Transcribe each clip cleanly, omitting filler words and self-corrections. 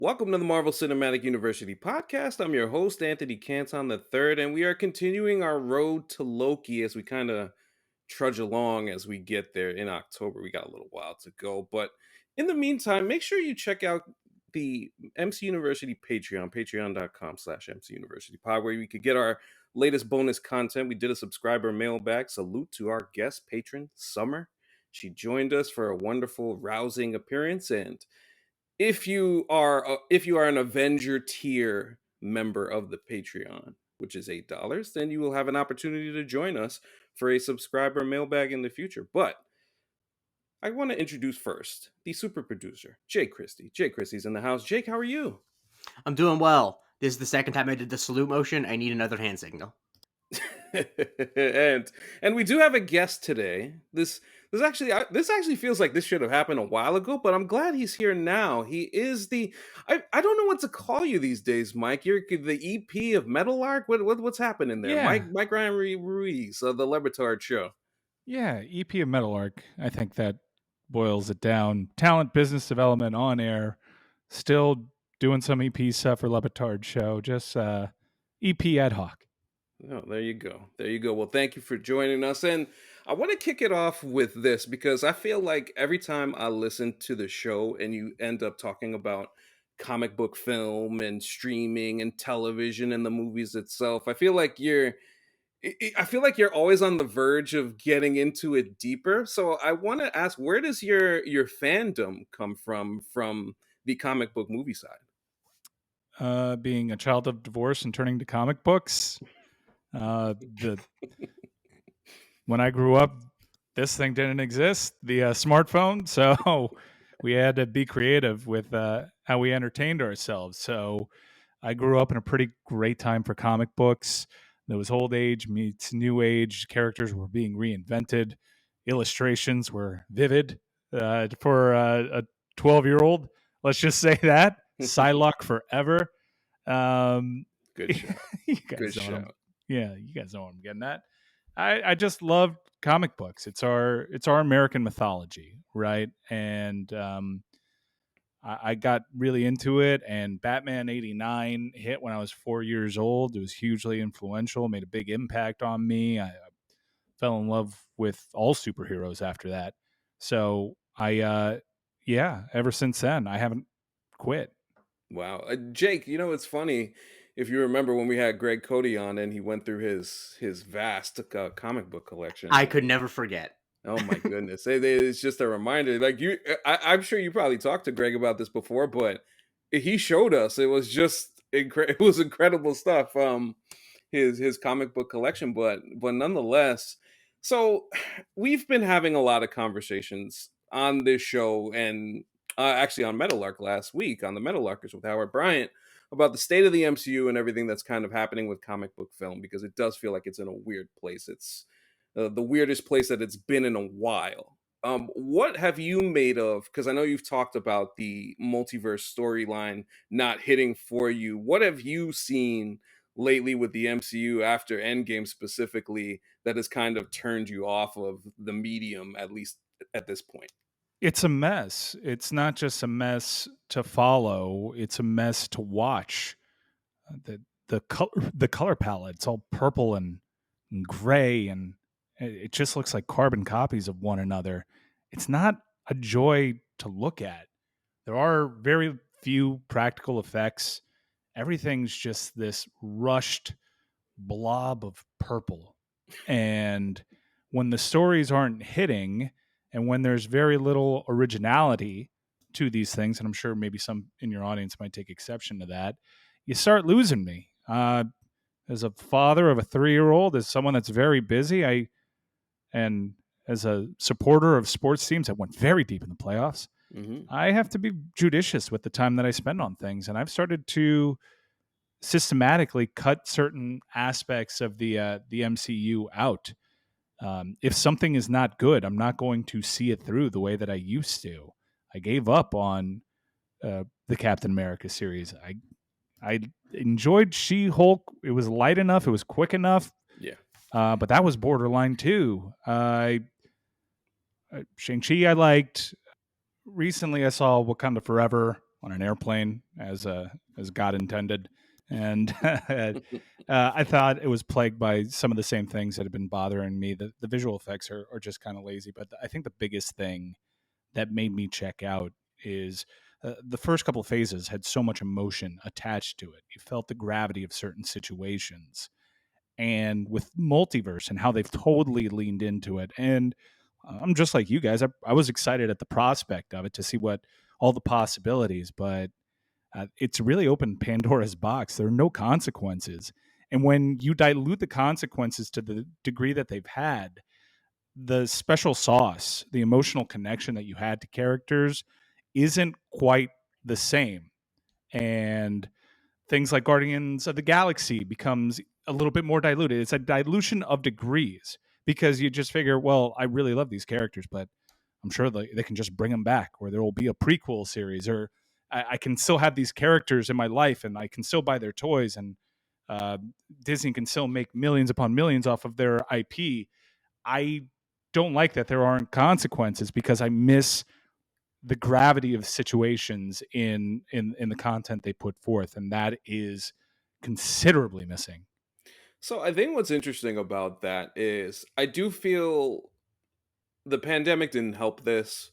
Welcome to the Marvel Cinematic University podcast. I'm your host, Anthony Canton III, and we are continuing our road to Loki as we kind of trudge along as we get there in October. We got a little while to go, but in the meantime, make sure you check out the MC University Patreon, patreon.com/MC University Pod, where you could get our latest bonus content. We did a subscriber mailbag. Salute to our guest patron, Summer. She joined us for a wonderful, rousing appearance, and if you are an Avenger tier member of the Patreon, which is $8, then you will have an opportunity to join us for a subscriber mailbag in the future. But I want to introduce first the super producer, Jake Christie. Jake Christie's in the house. Jake, how are you? I'm doing well. This is the second time I did the salute motion. I need another hand signal. and we do have a guest today. This actually feels like this should have happened a while ago, but I'm glad he's here now. He is I don't know what to call you these days, Mike. You're the EP of Meadowlark. What's happening there, Yeah, Mike Ryan Ruiz of the Lebitard Show. yeah. EP of Meadowlark. I think that boils it down. Talent, business development, on air. Still doing some EP stuff for Lebitard Show. Just EP ad hoc. Oh, there you go. There you go. Well, thank you for joining us. And I want to kick it off with this because I feel like every time I listen to the show and you end up talking about comic book film and streaming and television and the movies itself, I feel like you're always on the verge of getting into it deeper. So I want to ask, where does your fandom come from the comic book movie side? Being a child of divorce and turning to comic books. The when I grew up, this thing didn't exist. The smartphone, so we had to be creative with how we entertained ourselves. So I grew up in a pretty great time for comic books. There was old age meets new age. Characters were being reinvented. Illustrations were vivid for a 12-year-old. Let's just say that. Psylocke forever. Good show. You Good guys know show. you guys know what I'm getting at. I just love comic books. It's our American mythology, right? And I got really into it, and Batman '89 hit when I was 4 years old. It was hugely influential, made a big impact on me. I fell in love with all superheroes after that. So yeah, ever since then, I haven't quit. Wow. Jake, it's funny if you remember when we had Greg Cody on and he went through his vast comic book collection. I could never forget. Oh my goodness. It's just a reminder. Like I'm sure you probably talked to Greg about this before, but he showed us. It was just it was incredible stuff. His comic book collection, but nonetheless. So we've been having a lot of conversations on this show and actually on Meadowlark last week on the Meadowlarkers with Howard Bryant about the state of the MCU and everything that's kind of happening with comic book film, because it does feel like it's in a weird place. It's the weirdest place that it's been in a while. What have you made of? Because I know you've talked about the multiverse storyline not hitting for you. What have you seen lately with the MCU after Endgame specifically that has kind of turned you off of the medium, at least at this point? It's a mess. It's not just a mess to follow, it's a mess to watch. The color palette, it's all purple and gray, and it just looks like carbon copies of one another. It's not a joy to look at. There are very few practical effects. Everything's just this rushed blob of purple. And when the stories aren't hitting, and when there's very little originality to these things, and I'm sure maybe some in your audience might take exception to that, you start losing me. As a father of a 3-year-old, as someone that's very busy, and as a supporter of sports teams that went very deep in the playoffs, I have to be judicious with the time that I spend on things. And I've started to systematically cut certain aspects of the MCU out. If something is not good, I'm not going to see it through the way that I used to. I gave up on the Captain America series. I enjoyed She-Hulk. It was light enough. It was quick enough. Yeah. But that was borderline too. Shang-Chi I liked. Recently I saw Wakanda Forever. on an airplane as God intended, and I thought it was plagued by some of the same things that have been bothering me. The visual effects are just kind of lazy, but I think the biggest thing that made me check out is the first couple of phases had so much emotion attached to it. You felt the gravity of certain situations, and with multiverse and how they've totally leaned into it. And I'm just like you guys. I was excited at the prospect of it to see what all the possibilities, but it's really opened Pandora's box. There are no consequences. And when you dilute the consequences to the degree that they've had, the special sauce, the emotional connection that you had to characters isn't quite the same. And things like Guardians of the Galaxy becomes a little bit more diluted. It's a dilution of degrees because you just figure, well, I really love these characters, but I'm sure they can just bring them back, or there will be a prequel series, or I can still have these characters in my life and I can still buy their toys, and uh, Disney can still make millions upon millions off of their IP. I don't like that there aren't consequences because I miss the gravity of situations in the content they put forth, and that is considerably missing. So I think what's interesting about that is I do feel the pandemic didn't help this,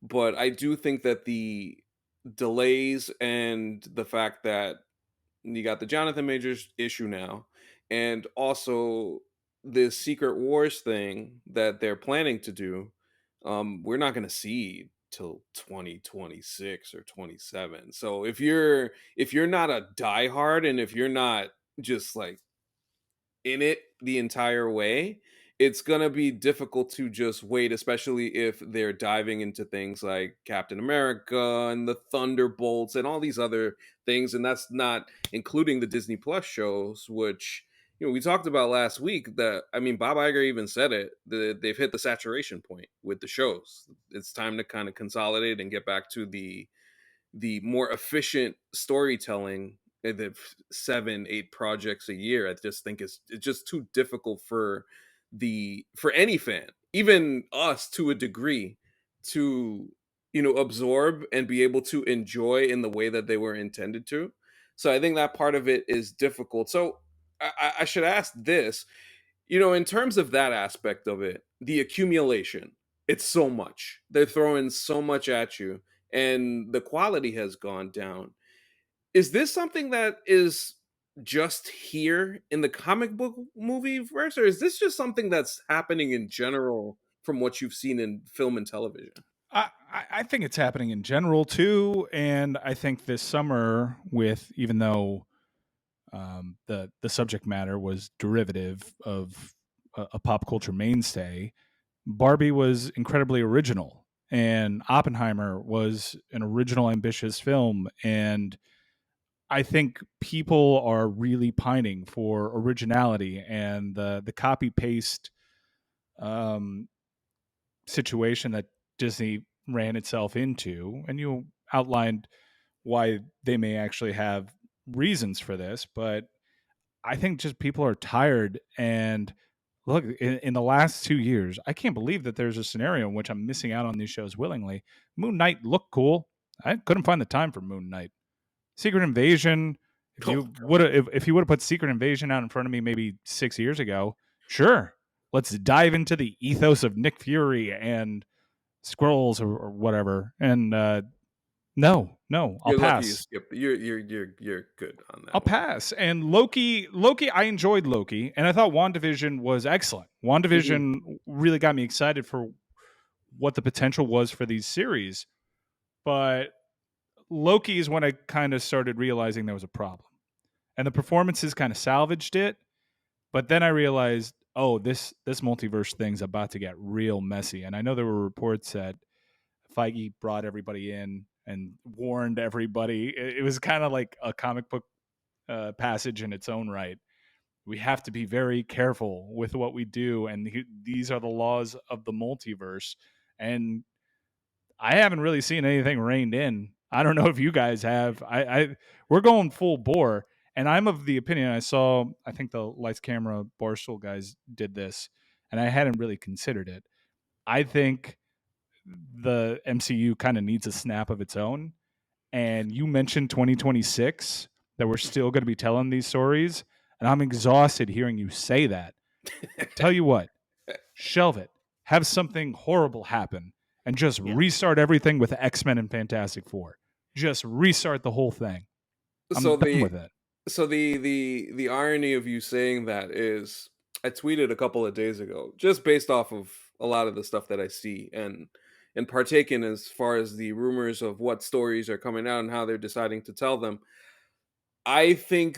but I do think that the delays and the fact that you got the Jonathan Majors issue now, and also this Secret Wars thing that they're planning to do, we're not going to see till 2026 or 27. So if you're not a diehard, and if you're not just like in it the entire way, it's gonna be difficult to just wait, especially if they're diving into things like Captain America and the Thunderbolts and all these other things, and that's not including the Disney Plus shows, which we talked about last week. That I mean, Bob Iger even said it. That they've hit the saturation point with the shows. It's time to kind of consolidate and get back to the more efficient storytelling. The 7-8 projects a year, I just think it's just too difficult for any fan, even us to a degree, to absorb and be able to enjoy in the way that they were intended to. So I think that part of it is difficult. So I should ask this, in terms of that aspect of it, the accumulation, it's so much. They're throwing so much at you, and the quality has gone down. Is this something that is just here in the comic book movie verse, or is this just something that's happening in general from what you've seen in film and television? I think it's happening in general too, and I think this summer, with even though the subject matter was derivative of a pop culture mainstay, Barbie was incredibly original, and Oppenheimer was an original, ambitious film, and I think people are really pining for originality, and the copy paste um, situation that Disney ran itself into, and you outlined why they may actually have reasons for this, but I think just people are tired. And look, in the last 2 years, I can't believe that there's a scenario in which I'm missing out on these shows willingly. Moon Knight looked cool. I couldn't find the time for Moon Knight. Secret Invasion. If Oh, you would have, if you would have put Secret Invasion out in front of me maybe 6 years ago, sure, let's dive into the ethos of Nick Fury and Skrulls or whatever. And no, I'll you're lucky you pass. skipped. You're good on I'll that one. pass. And Loki, I enjoyed Loki, and I thought WandaVision was excellent. Mhm. WandaVision really got me excited for what the potential was for these series. But Loki is when I kind of started realizing there was a problem. And the performances kind of salvaged it. But then I realized, oh, this multiverse thing's about to get real messy. And I know there were reports that Feige brought everybody in and warned everybody. It was kind of like a comic book passage in its own right. We have to be very careful with what we do, and these are the laws of the multiverse. And I haven't really seen anything reined in. I don't know if you guys have. We're going full bore, and I'm of the opinion. I think the Lights Camera Barstool guys did this, and I hadn't really considered it. I think the MCU kind of needs a snap of its own, And you mentioned 2026 that we're still going to be telling these stories, and I'm exhausted hearing you say that. Tell you what, shelve it. Have something horrible happen and just restart everything with X-Men and Fantastic Four. Just restart the whole thing. I'm So done with it. the irony of you saying that is, I tweeted a couple of days ago, just based off of a lot of the stuff that I see and partake in as far as the rumors of what stories are coming out and how they're deciding to tell them. I think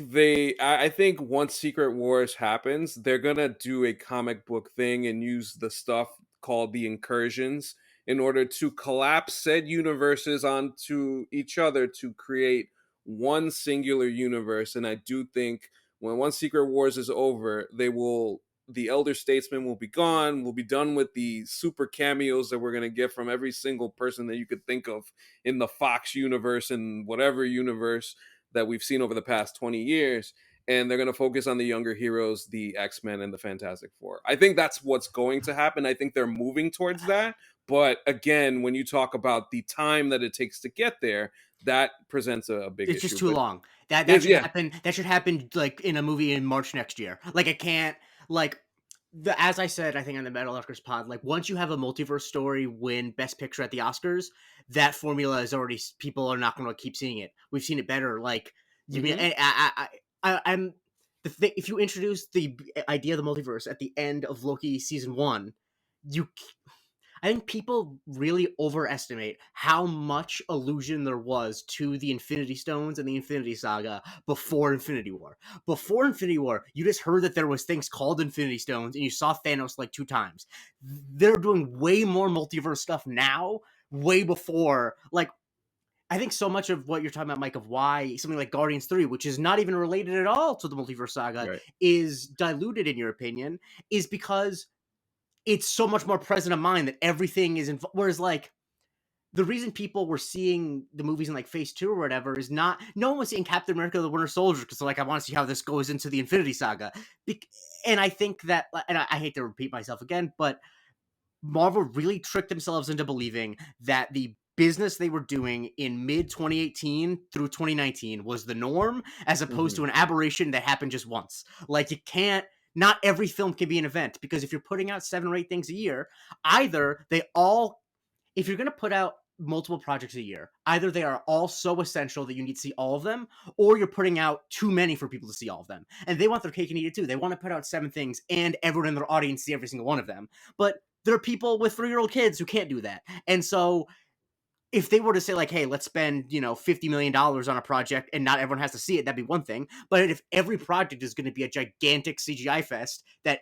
once Secret Wars happens, they're gonna do a comic book thing and use the stuff called the incursions in order to collapse said universes onto each other to create one singular universe. And I do think when once Secret Wars is over, the Elder Statesman will be gone. We'll be done with the super cameos that we're gonna get from every single person that you could think of in the Fox universe and whatever universe that we've seen over the past 20 years, and they're going to focus on the younger heroes, the X-Men and the Fantastic Four. I think that's what's going to happen. I think they're moving towards that, but again, when you talk about the time that it takes to get there, that presents a big It's issue. just too long. That Yes, should yeah. happen. That should happen like in a movie in March next year. Like it can't like as I said, I think on the Meadowlarkers pod, like once you have a multiverse story win Best Picture at the Oscars, that formula is already people are not going to keep seeing it. We've seen it better. Like you mean I'm the thing. If you introduce the idea of the multiverse at the end of Loki season 1, you I think people really overestimate how much allusion there was to the Infinity Stones and the Infinity Saga before Infinity War. Before Infinity War, you just heard that there was things called Infinity Stones, and you saw Thanos like 2 times. They're doing way more multiverse stuff now, way before. Like, I think so much of what you're talking about, Mike, of why something like Guardians 3, which is not even related at all to the multiverse saga, Right. is diluted, in your opinion, is because it's so much more present of mind that everything is whereas like the reason people were seeing the movies in like phase 2 or whatever is not no one was seeing Captain America the Winter Soldier because like I want to see how this goes into the Infinity Saga. And I think that, and I hate to repeat myself again, but Marvel really tricked themselves into believing that the business they were doing in mid 2018 through 2019 was the norm, as opposed to an aberration that happened just once. Like you can't, not every film can be an event, because if you're putting out 7 or 8 things a year, either they all, if you're going to put out multiple projects a year, either they are all so essential that you need to see all of them, or you're putting out too many for people to see all of them. And they want their cake and eat it too. They want to put out 7 things and everyone in their audience see every single one of them. But there are people with 3-year-old kids who can't do that. And so if they were to say like, hey, let's spend, $50 million on a project and not everyone has to see it, that'd be one thing. But if every project is going to be a gigantic CGI fest that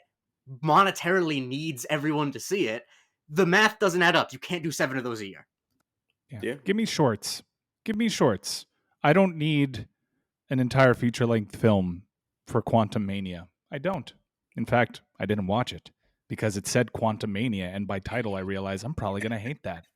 monetarily needs everyone to see it, the math doesn't add up. You can't do 7 of those a year. Yeah. Give me shorts. I don't need an entire feature-length film for Quantum Mania. I don't. In fact, I didn't watch it because it said Quantum Mania, and by title I realized I'm probably going to hate that.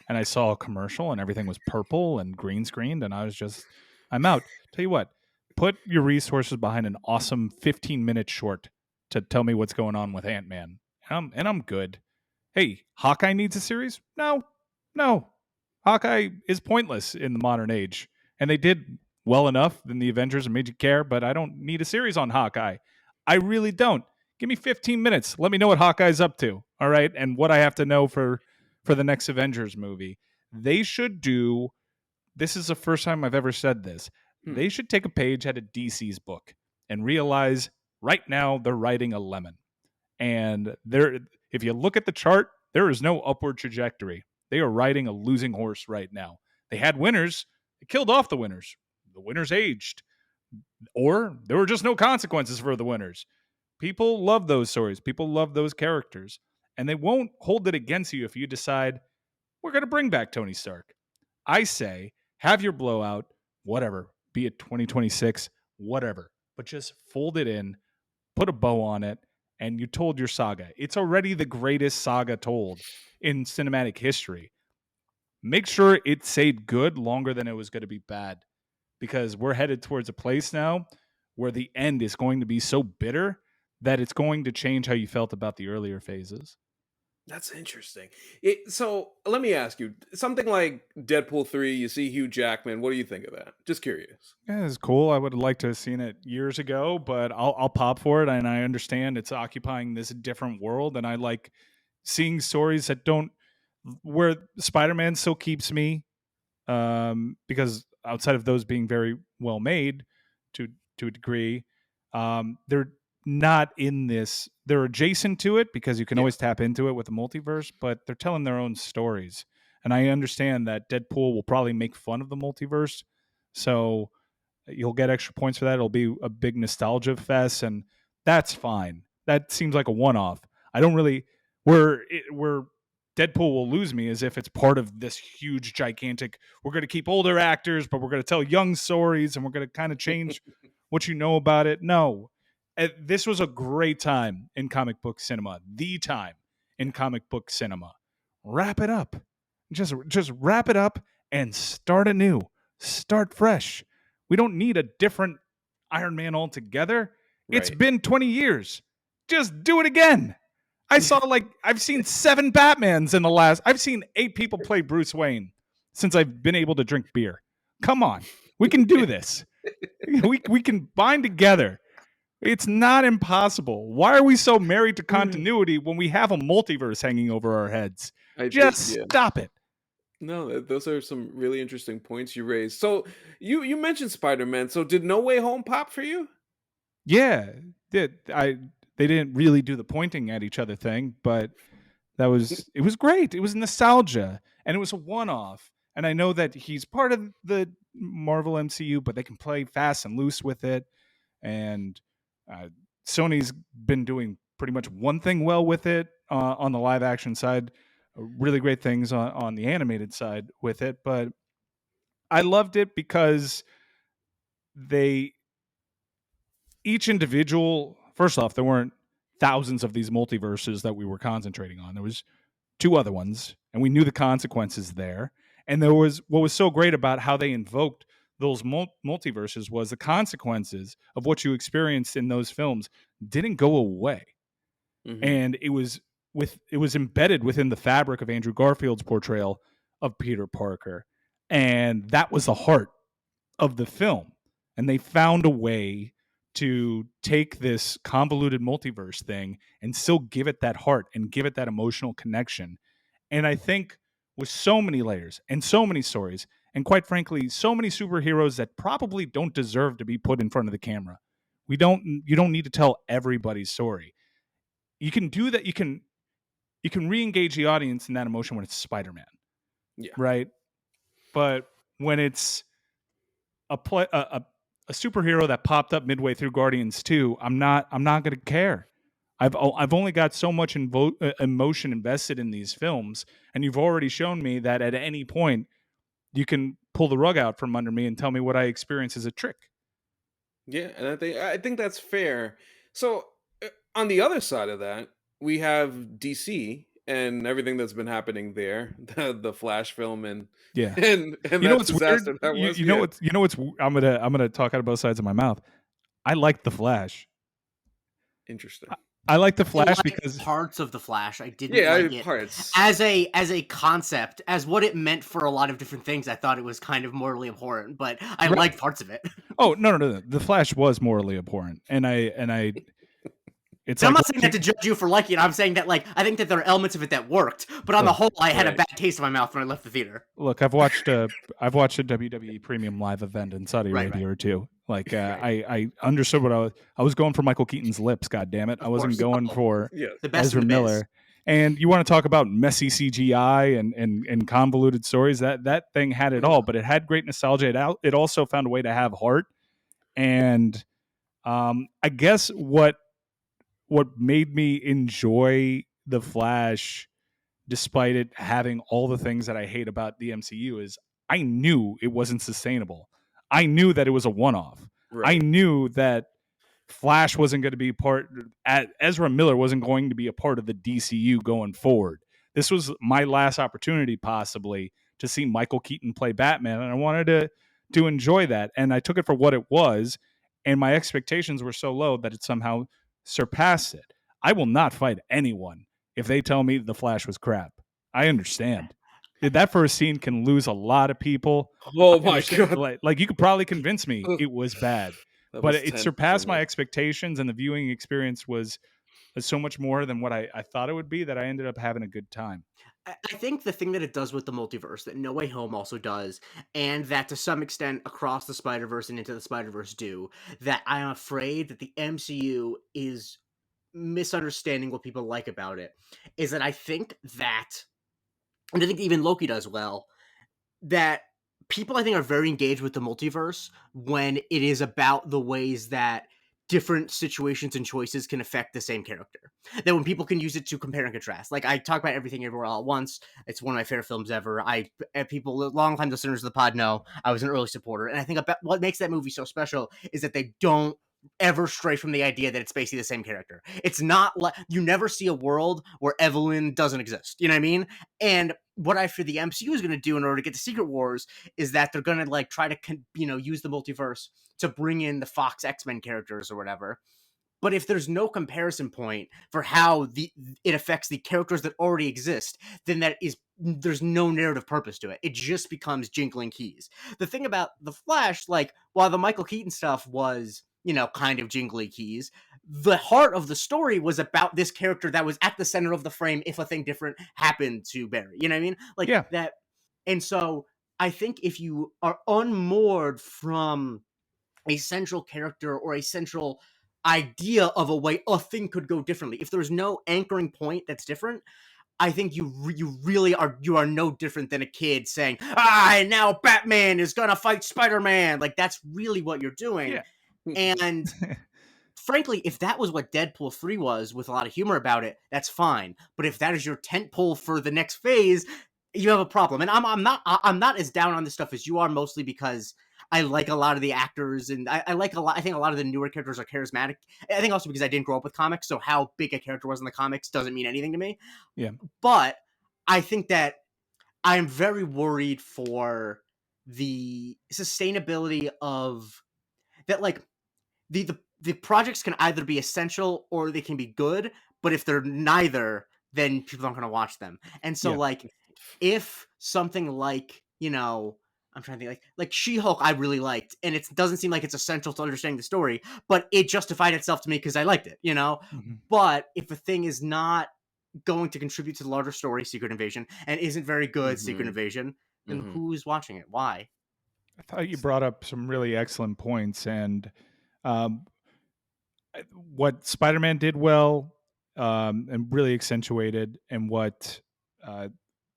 And I saw a commercial and everything was purple and green screened, and I was just, I'm out. Tell you what, put your resources behind an awesome 15-minute short to tell me what's going on with Ant-Man. And I'm good. Hey, Hawkeye needs a series? No. Hawkeye is pointless in the modern age. And they did well enough in the Avengers and made you care, but I don't need a series on Hawkeye. I really don't. Give me 15 minutes. Let me know what Hawkeye's up to. All right. And what I have to know for the next Avengers movie. They should do, this is the first time I've ever said this, they should take a page out of DC's book and realize right now they're riding a lemon. And if you look at the chart, there is no upward trajectory. They are riding a losing horse right now. They had winners. They killed off the winners. The winners aged. Or there were just no consequences for the winners. People love those stories. People love those characters. And they won't hold it against you if you decide, we're going to bring back Tony Stark. I say, have your blowout, whatever, be it 2026, whatever. But just fold it in, put a bow on it, and you told your saga. It's already the greatest saga told in cinematic history. Make sure it stayed good longer than it was going to be bad, because we're headed towards a place now where the end is going to be so bitter that it's going to change how you felt about the earlier phases. That's interesting. So let me ask you something like Deadpool 3. You see Hugh Jackman. What do you think of that? Just curious. Yeah, it's cool. I would have liked to have seen it years ago, but I'll pop for it, and I understand it's occupying this different world, and I like seeing stories that don't where Spider-Man still keeps me, because outside of those being very well made to a degree, they're not in this. They're adjacent to it because you can Yeah. always tap into it with the multiverse, but they're telling their own stories. And I understand that Deadpool will probably make fun of the multiverse, so you'll get extra points for that. It'll be a big nostalgia fest, and that's fine. That seems like a one-off. I don't really where Deadpool will lose me is if it's part of this huge, gigantic. We're going to keep older actors, but we're going to tell young stories, and we're going to kind of change what you know about it. No, this was a great time in comic book cinema. The time in comic book cinema. Wrap it up. Just wrap it up and start anew. Start fresh. We don't need a different Iron Man altogether. It's Right. been 20 years. Just do it again. I've seen 7 Batmans in the last. I've seen 8 people play Bruce Wayne since I've been able to drink beer. Come on. We can do this. We can bind together. It's not impossible. Why are we so married to continuity when we have a multiverse hanging over our heads? Just Yeah. stop it. No, those are some really interesting points you raised. So you mentioned Spider-Man. So did No Way Home pop for you? Yeah, they didn't really do the pointing at each other thing, but it was great. It was nostalgia, and it was a one-off. And I know that he's part of the Marvel MCU, but they can play fast and loose with it. And uh, Sony's been doing pretty much one thing well with it on the live action side, really great things on the animated side with it. But I loved it because they each individual. First off, there weren't thousands of these multiverses that we were concentrating on. There was 2 other ones, and we knew the consequences there. And there was what was so great about how they invoked those multiverses was the consequences of what you experienced in those films didn't go away, Mm-hmm. and it was embedded within the fabric of Andrew Garfield's portrayal of Peter Parker, and that was the heart of the film. And they found a way to take this convoluted multiverse thing and still give it that heart and give it that emotional connection. And I think with so many layers and so many stories, and quite frankly, so many superheroes that probably don't deserve to be put in front of the camera. You don't need to tell everybody's story. You can do that. You can re-engage the audience in that emotion when it's Spider-Man, Yeah. right? But when it's a superhero that popped up midway through Guardians 2, I'm not going to care. I've only got so much emotion invested in these films, and you've already shown me that at any point you can pull the rug out from under me and tell me what I experience as a trick. Yeah, and I think that's fair. So on the other side of that, we have DC and everything that's been happening there, the Flash film and Yeah. and You know that what's weird? disaster that was. You know Yeah, what's I'm gonna talk out of both sides of my mouth. I like the Flash. interesting. I like the I Flash liked because parts of the Flash. I didn't Yeah, like it parts. as a concept, as what it meant for a lot of different things. I thought it was kind of morally abhorrent, but I Right. liked parts of it. oh no, the Flash was morally abhorrent, and I it's And I'm like not saying that to judge you for liking it. I'm saying that I think that there are elements of it that worked, but on the whole, I had a Right. bad taste in my mouth when I left the theater. look. I've watched a WWE premium live event in Saudi Right, Arabia or two. Like Right. I understood what I was going for Michael Keaton's lips. God damn it, I Of wasn't course. going Oh, for Yes. the best Ezra in the biz. Miller. And you want to talk about messy CGI and convoluted stories? That thing had it all, but it had great nostalgia. It also found a way to have heart. And I guess what made me enjoy the Flash, despite it having all the things that I hate about the MCU, is I knew it wasn't sustainable. I knew that it was a one-off. I Right. knew that Flash wasn't going to be Ezra Miller wasn't going to be a part of the DCU going forward. This was my last opportunity, possibly, to see Michael Keaton play Batman, and I wanted to enjoy that. And I took it for what it was, and my expectations were so low that it somehow surpassed it. I will not fight anyone if they tell me The Flash was crap. I understand. That first scene can lose a lot of people. Oh I my understand. god, Like you could probably convince me it was bad, that but was it tense for surpassed my me. expectations, and the viewing experience was so much more than what I thought it would be that I ended up having a good time. I think the thing that it does with the multiverse that No Way Home also does, and that to some extent Across the Spider-Verse and Into the Spider-Verse do, that I am afraid that the MCU is misunderstanding what people like about it, is that I think that, and I think even Loki does well, that people I think are very engaged with the multiverse when it is about the ways that different situations and choices can affect the same character. That when people can use it to compare and contrast. Like I talk about Everything Everywhere All at Once. It's one of my favorite films ever. People, long time listeners of the pod know I was an early supporter. And I think about what makes that movie so special is that they don't ever stray from the idea that it's basically the same character. It's not like you never see a world where Evelyn doesn't exist. You know what I mean? And what I feel the MCU is going to do in order to get to Secret Wars is that they're going to like try to use the multiverse to bring in the Fox X-Men characters or whatever. But if there's no comparison point for how it affects the characters that already exist, then there's no narrative purpose to it. It just becomes jingling keys. The thing about the Flash, like while the Michael Keaton stuff was kind of jingly keys, the heart of the story was about this character that was at the center of the frame if a thing different happened to Barry. You know what I mean? Like Yeah. that. And so I think if you are unmoored from a central character or a central idea of a way a thing could go differently, if there's no anchoring point that's different, I think you really are no different than a kid saying, and now Batman is gonna fight Spider-Man. Like that's really what you're doing. Yeah. And frankly, if that was what Deadpool 3 was with a lot of humor about it, that's fine. But if that is your tentpole for the next phase, you have a problem. And I'm not as down on this stuff as you are, mostly because I like a lot of the actors and I like a lot. I think a lot of the newer characters are charismatic. I think also because I didn't grow up with comics, so how big a character was in the comics doesn't mean anything to me. Yeah. But I think that I'm very worried for the sustainability of that. Like the projects can either be essential or they can be good, but if they're neither, then people aren't going to watch them. And so, Yeah. like, if something like I'm trying to think like She-Hulk, I really liked, and it doesn't seem like it's essential to understanding the story, but it justified itself to me because I liked it, Mhm. But if a thing is not going to contribute to the larger story, Secret Invasion, and isn't very good, Secret Invasion, then who's watching it? Why? I thought you brought up some really excellent points, and um, what Spider-Man did well and really accentuated, and what uh,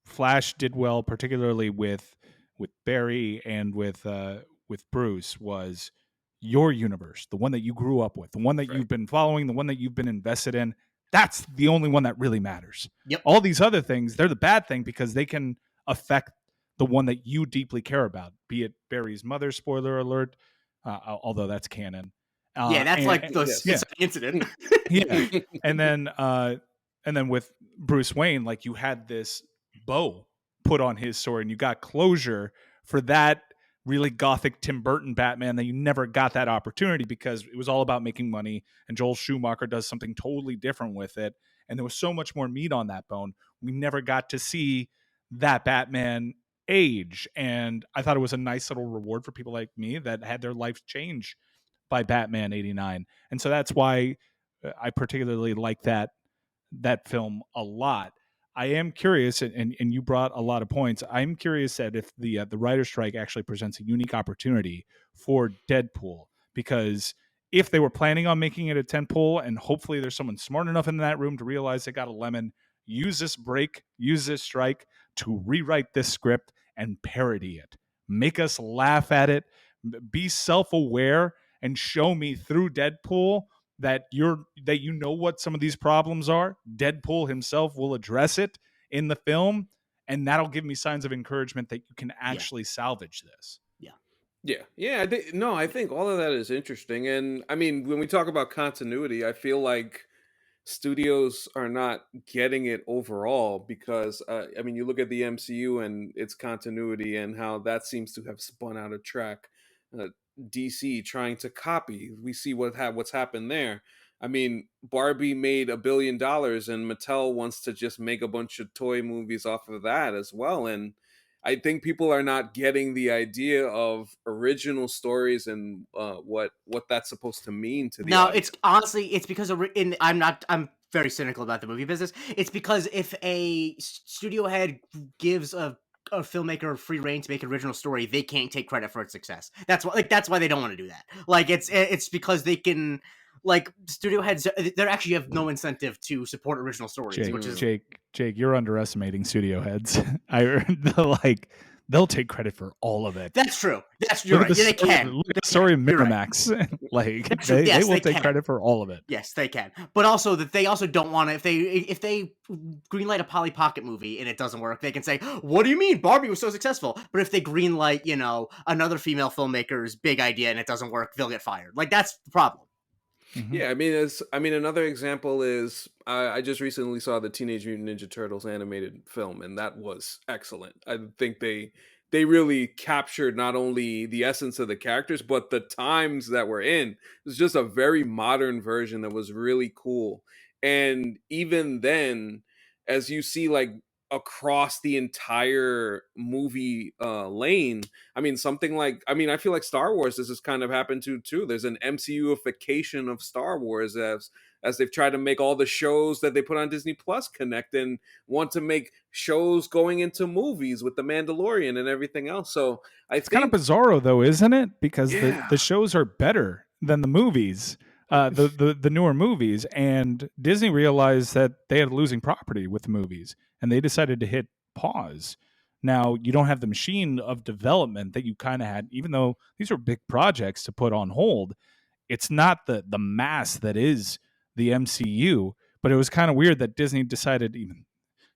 Flash did well, particularly with Barry and with Bruce, was your universe, the one that you grew up with, the one that Right. you've been following, the one that you've been invested in. That's the only one that really matters. Yep. All these other things, they're the bad thing because they can affect the one that you deeply care about, be it Barry's mother, spoiler alert, although that's canon. Yeah, that's like the yes. incident. Yeah. And then with Bruce Wayne, like you had this bow put on his sword and you got closure for that really gothic Tim Burton Batman that you never got that opportunity because it was all about making money, and Joel Schumacher does something totally different with it, and there was so much more meat on that bone. We never got to see that Batman age, and I thought it was a nice little reward for people like me that had their life change by Batman 89. And so that's why I particularly like that film a lot. I am curious, and you brought a lot of points. I'm curious that if the writer's strike actually presents a unique opportunity for Deadpool, because if they were planning on making it a tentpole, and hopefully there's someone smart enough in that room to realize they got a lemon, use this break, use this strike to rewrite this script and parody it, make us laugh at it, be self-aware, and show me through Deadpool that you know what some of these problems are. Deadpool himself will address it in the film, and that'll give me signs of encouragement that you can actually salvage this. Yeah. I think all of that is interesting. And I mean, when we talk about continuity, I feel like studios are not getting it overall because I mean, you look at the MCU and its continuity and how that seems to have spun out of track. DC trying to copy, we see what's happened there. I mean, Barbie made $1 billion, and Mattel wants to just make a bunch of toy movies off of that as well. And I think people are not getting the idea of original stories and what that's supposed to mean to the No, it's audience. honestly, it's because I'm very cynical about the movie business. It's because if a studio head gives a filmmaker free reign to make an original story, they can't take credit for its success. That's why they don't want to do that. Like it's because they can, like, studio heads, they actually have no incentive to support original stories, which is Jake, you're underestimating studio heads. They'll take credit for all of it. that's true. You're right. Yeah, they can. Look at the story of You're right. Miramax. Like That's true. they Yes, will they take can. credit for all of it. Yes, they can. But also that they also don't want to, if they greenlight a Polly Pocket movie and it doesn't work, they can say, "What do you mean Barbie was so successful?" But if they greenlight, another female filmmaker's big idea and it doesn't work, they'll get fired. Like, that's the problem. Yeah, I mean, another example is I just recently saw the Teenage Mutant Ninja Turtles animated film, and that was excellent. I think they really captured not only the essence of the characters, but the times that we're in. It was just a very modern version that was really cool. And even then, as you see, like, across the entire movie lane, I mean, something like, I mean, I feel like Star Wars, this has kind of happened to too. There's an MCUification of Star Wars as they've tried to make all the shows that they put on Disney Plus connect and want to make shows going into movies with the Mandalorian and everything else. So It's kind of bizarro though, isn't it? Because Yeah. the shows are better than the movies, the newer movies, and Disney realized that they had losing property with the movies, and they decided to hit pause. Now you don't have the machine of development that you kind of had, even though these were big projects to put on hold. It's not the mass that is the MCU, but it was kind of weird that Disney decided, even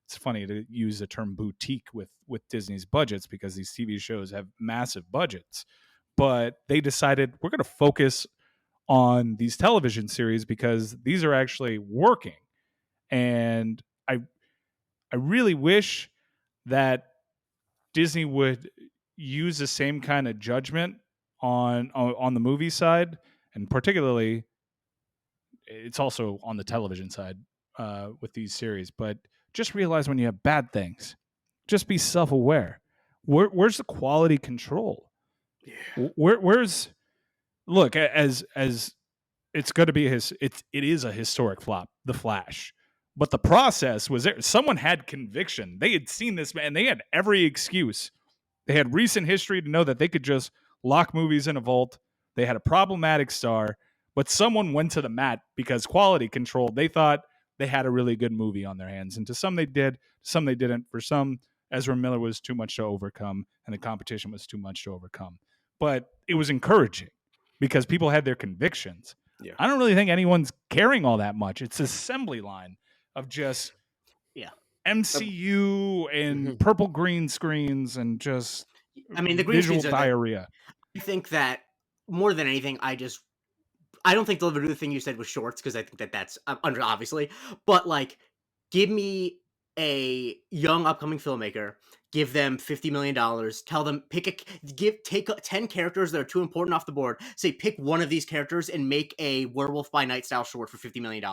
it's funny to use the term boutique with Disney's budgets because these TV shows have massive budgets, but they decided we're going to focus on these television series because these are actually working. And I really wish that Disney would use the same kind of judgment on the movie side, and particularly it's also on the television side with these series. But just realize when you have bad things, just be self-aware. Where's the quality control? Yeah. Where's look as it's going to be it is a historic flop, The Flash. But the process was there. Someone had conviction. They had seen this man. They had every excuse. They had recent history to know that they could just lock movies in a vault. They had a problematic star, but someone went to the mat because quality control. They thought they had a really good movie on their hands. And to some they did, to some they didn't. For some, Ezra Miller was too much to overcome, and the competition was too much to overcome. But it was encouraging because people had their convictions. Yeah. I don't really think anyone's caring all that much. It's assembly line of just MCU and purple green screens and just I mean, the green visual screens are diarrhea. I think that more than anything, I don't think they'll ever do the thing you said with shorts, because I think that's under, obviously. But, like, give me a young upcoming filmmaker, give them $50 million, tell them take 10 characters that are too important off the board, say pick one of these characters and make a Werewolf by Night style short for $50 million.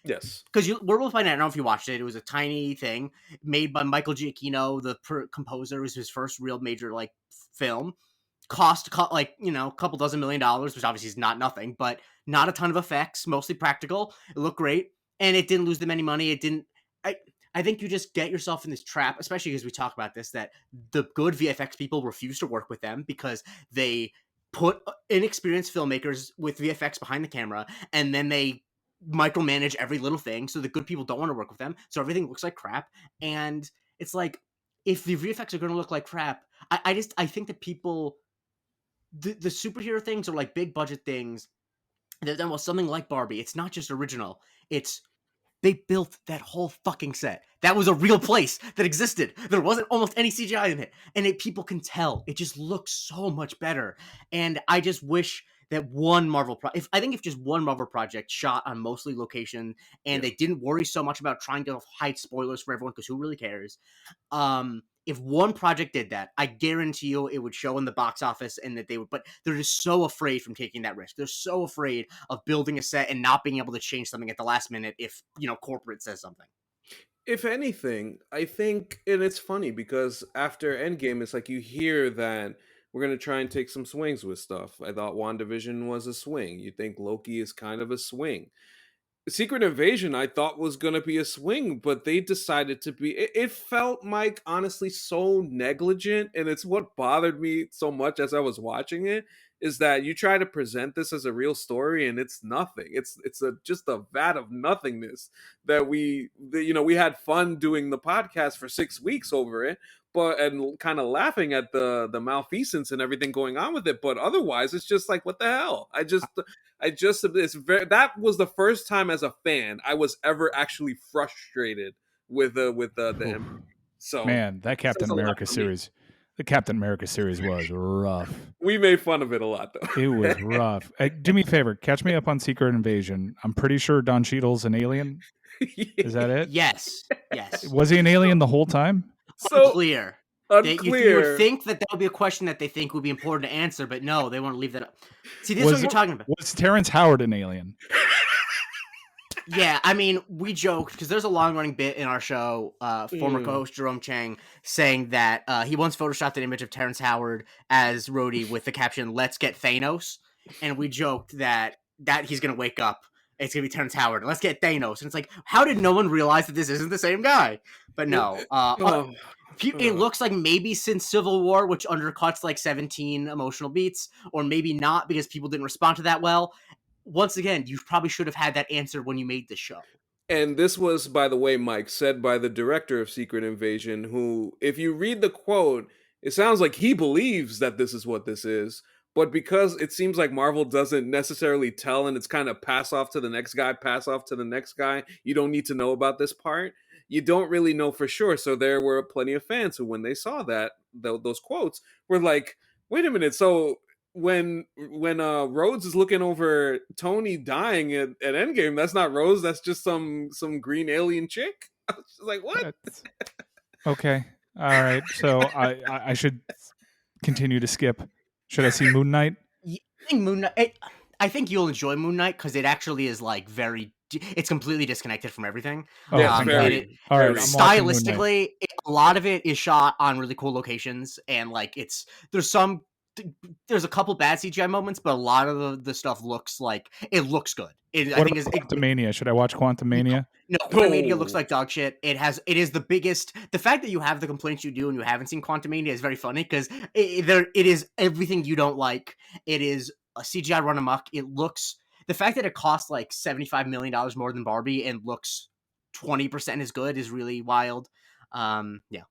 Yes. Because Werewolf by Night, I don't know if you watched it. It was a tiny thing made by Michael Giacchino, the composer. It was his first real major, like, film. Cost like, a couple dozen $1 million, which obviously is not nothing, but not a ton of effects, mostly practical. It looked great, and it didn't lose them any money. It didn't. I think you just get yourself in this trap, especially as we talk about this, that the good VFX people refuse to work with them because they put inexperienced filmmakers with VFX behind the camera, and then they micromanage every little thing, so the good people don't want to work with them, so everything looks like crap. And it's like, if the VFX are going to look like crap, I think that people, the superhero things are like big budget things. Then, well, something like Barbie, it's not just original. It's they built that whole fucking set. That was a real place that existed. There wasn't almost any CGI in it, and people can tell it just looks so much better. And I just wish that one Marvel if just one Marvel project shot on mostly location, and they didn't worry so much about trying to hide spoilers for everyone, because who really cares? if one project did that, I guarantee you it would show in the box office and that they would, but they're just so afraid from taking that risk. They're so afraid of building a set and not being able to change something at the last minute if, corporate says something. If anything, I think, and it's funny because after Endgame, it's like you hear that we're gonna try and take some swings with stuff. I thought WandaVision was a swing. You think Loki is kind of a swing. Secret Invasion, I thought was gonna be a swing, but they decided to be. It felt, Mike, honestly, so negligent, and it's what bothered me so much as I was watching it. Is that you try to present this as a real story, and it's nothing. It's just a vat of nothingness that we had fun doing the podcast for 6 weeks over it, but and kind of laughing at the malfeasance and everything going on with it. But otherwise, it's just like, what the hell? That was the first time as a fan I was ever actually frustrated with the MCU. So Man, that Captain America series, the Captain America series was rough. We made fun of it a lot, though. It was rough. Hey, do me a favor, catch me up on Secret Invasion. I'm pretty sure Don Cheadle's an alien. Is that it? Yes. Was he an alien the whole time? So unclear. Unclear. You would think that would be a question that they think would be important to answer, but no, they want to leave that up. See, this is what you're talking about. Was Terrence Howard an alien? Yeah, I mean, we joked because there's a long-running bit in our show, former co-host Jerome Chang saying that he once photoshopped an image of Terrence Howard as Rhodey with the caption "Let's get Thanos," and we joked that he's gonna wake up. It's gonna be Terrence Howard. Let's get Thanos, and it's like, how did no one realize that this isn't the same guy? But no, it looks like maybe since Civil War, which undercuts like 17 emotional beats, or maybe not because people didn't respond to that well. Once again, you probably should have had that answer when you made the show. And this was, by the way, Mike, said by the director of Secret Invasion, who, if you read the quote, it sounds like he believes that this is what this is. But because it seems like Marvel doesn't necessarily tell, and it's kind of pass off to the next guy, you don't need to know about this part. You don't really know for sure. So there were plenty of fans who, when they saw that, those quotes, were like, wait a minute, so when Rhodes is looking over Tony dying at Endgame, that's not Rose, that's just some green alien chick. I was just like, what? Okay, all right. So I should continue to skip. Should I see Moon Knight? I think Moon Knight. I think you'll enjoy Moon Knight because it actually is like it's completely disconnected from everything. Oh, yeah, stylistically, a lot of it is shot on really cool locations, and like there's a couple bad CGI moments, but a lot of the stuff looks like it looks good. Quantumania? Should I watch Quantumania? No, Quantumania looks like dog shit. It is the biggest. The fact that you have the complaints you do and you haven't seen Quantumania is very funny because it is everything you don't like. It is a CGI run amok. It looks, the fact that it costs like $75 million more than Barbie and looks 20% as good is really wild. Yeah.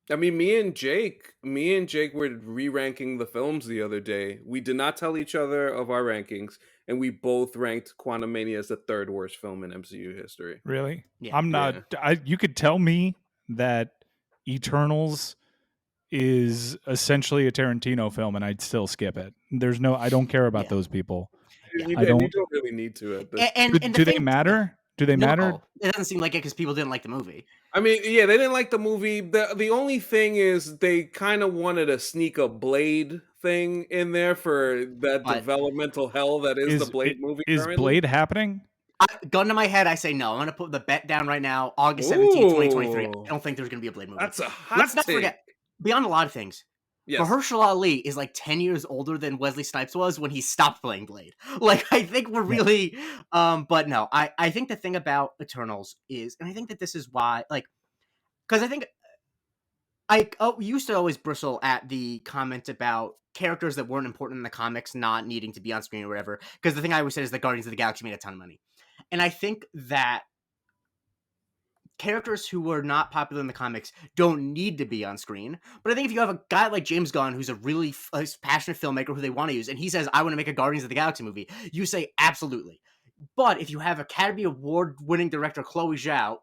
I mean, me and Jake were re-ranking the films the other day. We did not tell each other of our rankings, and we both ranked Quantumania as the third worst film in MCU history. Really? Yeah. I'm not. Yeah. You could tell me that Eternals is essentially a Tarantino film, and I'd still skip it. I don't care about those people. Yeah. You don't really need to. Do they matter? Do they matter? It doesn't seem like it because people didn't like the movie. I mean, yeah, they didn't like the movie. The only thing is they kind of wanted to sneak a Blade thing in there for that developmental hell that is the Blade movie. Is currently. Blade happening? Gun to my head, I say no. I'm going to put the bet down right now, August 17th, 2023. I don't think there's going to be a Blade movie. That's a hot Let's not forget, beyond a lot of things, yes. Mahershala Ali is like 10 years older than Wesley Snipes was when he stopped playing Blade. Like, I think we're really... but no, I think the thing about Eternals is, and I think that this is why, like, because I think I used to always bristle at the comment about characters that weren't important in the comics not needing to be on screen or whatever. Because the thing I always said is that Guardians of the Galaxy made a ton of money. And I think that characters who were not popular in the comics don't need to be on screen. But I think if you have a guy like James Gunn, who's a really passionate filmmaker who they want to use, and he says, I want to make a Guardians of the Galaxy movie, you say, absolutely. But if you have Academy Award-winning director Chloe Zhao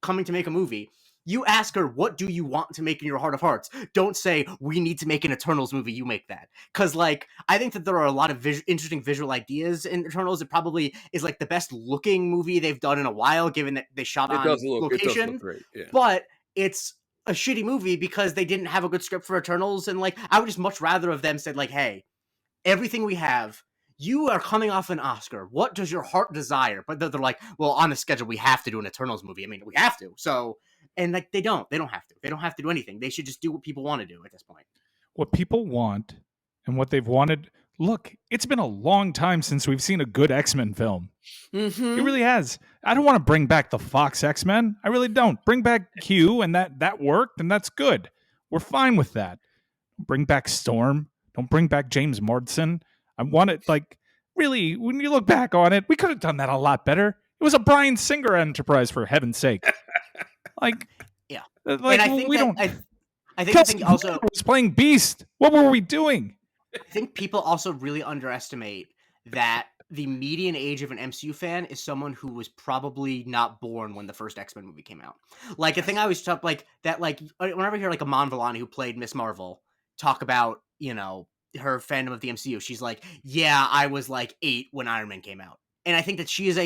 coming to make a movie, you ask her, what do you want to make in your heart of hearts? Don't say, we need to make an Eternals movie, you make that. Because, like, I think that there are a lot of interesting visual ideas in Eternals. It probably is, like, the best looking movie they've done in a while, given that they shot on location. It does look great, yeah. But it's a shitty movie because they didn't have a good script for Eternals, and like I would just much rather of them said like, hey, everything we have, you are coming off an Oscar. What does your heart desire? But they're like, well, on the schedule, we have to do an Eternals movie. I mean, we have to. So, and like, they don't have to. They don't have to do anything. They should just do what people want to do at this point. What people want and what they've wanted. Look, it's been a long time since we've seen a good X-Men film. Mm-hmm. It really has. I don't want to bring back the Fox X-Men. I really don't. Bring back Q, and that worked, and that's good. We're fine with that. Bring back Storm. Don't bring back James Marsden. I want it, like, really, when you look back on it, we could have done that a lot better. It was a Bryan Singer enterprise, for heaven's sake. Like, yeah. Like, and I think we that, don't. I think also was playing Beast. What were we doing? I think people also really underestimate that the median age of an MCU fan is someone who was probably not born when the first X-Men movie came out. Like, a thing I always talk like that, like whenever I hear like Amon Villani, who played Miss Marvel, talk about, you know, her fandom of the MCU, she's like, yeah, I was like 8 when Iron Man came out. And I think that she is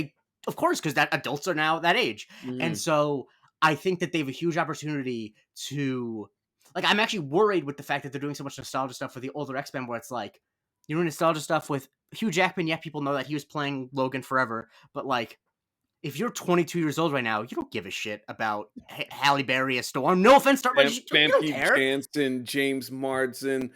of course, because that adults are now that age. And so I think that they have a huge opportunity to, like, I'm actually worried with the fact that they're doing so much nostalgia stuff for the older X-Men, where it's like, you're doing nostalgia stuff with Hugh Jackman, yeah, people know that he was playing Logan forever, but like, if you're 22 years old right now, you don't give a shit about Halle Berry as Storm. No offense, Storm, but you don't care. Jansen, James Marsden,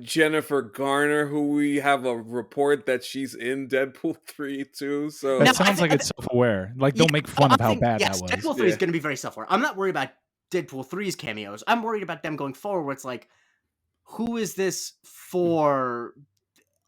Jennifer Garner, who we have a report that she's in Deadpool 3 too. So that sounds like it's self-aware. Like, they'll make fun of how bad that was. Deadpool 3 is going to be very self-aware. I'm not worried about Deadpool 3's cameos. I'm worried about them going forward, where it's like, who is this for,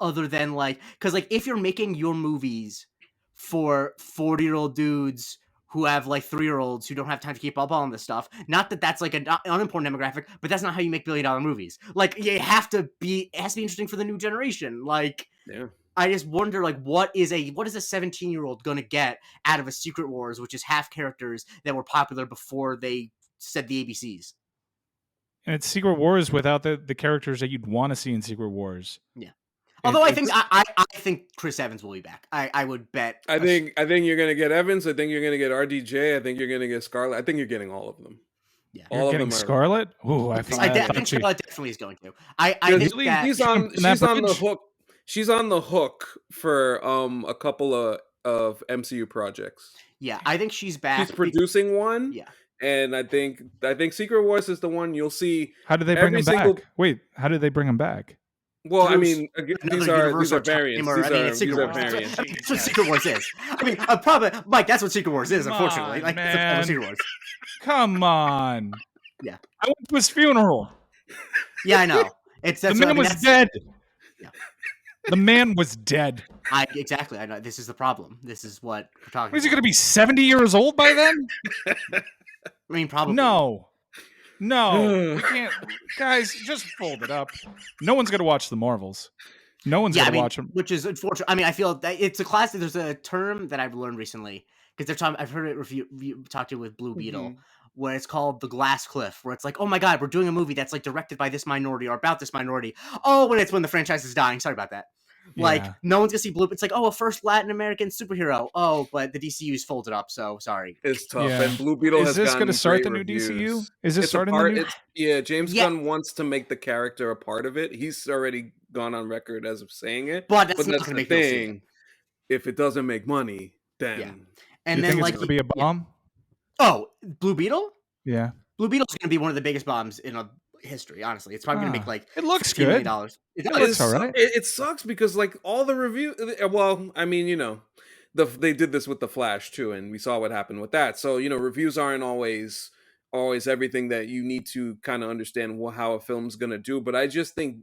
other than like, because like, if you're making your movies for 40-year-old dudes who have like 3-year-olds who don't have time to keep up on this stuff, not that that's like an unimportant demographic, but that's not how you make billion-dollar movies. Like, it has to be interesting for the new generation. Like, yeah. I just wonder, like, what is a 17-year-old gonna get out of a Secret Wars, which is half characters that were popular before they said the ABCs. And it's Secret Wars without the characters that you'd want to see in Secret Wars. Yeah. Although I think Chris Evans will be back. I would bet. I think you're gonna get Evans. I think you're gonna get RDJ. I think you're gonna get Scarlet. I think you're getting all of them. Yeah, all of them. Scarlet. Ooh, I think Scarlet definitely is going to. I think that she's on the hook. She's on the hook for a couple of MCU projects. Yeah, I think she's back. She's producing one. Yeah. And I think Secret Wars is the one you'll see. How did they bring him back? Wait, how did they bring him back? Well, I mean, these are variants. These are variants. That's what Secret Wars is. I mean, probably, Mike, that's what Secret Wars is, unfortunately. Like, that's Secret Wars. Come on. Yeah. I went to his funeral. Yeah, I know. The man was dead. Yeah. The man was dead. Exactly. I know. This is the problem. This is what we're talking about. Is he going to be 70 years old by then? I mean, probably. No, we can't. Guys, just fold it up. No one's going to watch the Marvels. No one's going to watch them. Which is unfortunate. I mean, I feel that it's a classic. There's a term that I've learned recently, because they're talking. I've heard it talked to with Blue Beetle, where it's called the glass cliff, where it's like, oh my god, we're doing a movie that's like directed by this minority or about this minority. Oh, when the franchise is dying. Sorry about that. Like, no one's gonna see Blue. It's like, oh, a first Latin American superhero. Oh, but the DCU's folded up, so sorry. It's tough. And Blue Beetle is this going to start the new DCU? Is this starting the new? James Gunn wants to make the character a part of it. He's already gone on record as of saying it. But that's the thing. If it doesn't make money, then and you then think it's going to be a bomb? Oh, Blue Beetle? Yeah. Blue Beetle's going to be one of the biggest bombs in history, honestly. It's probably going to make like it looks good. It looks all right. It sucks because like all the review. Well, I mean, you know, they did this with the Flash too, and we saw what happened with that. So you know, reviews aren't always everything that you need to kind of understand how a film's going to do. But I think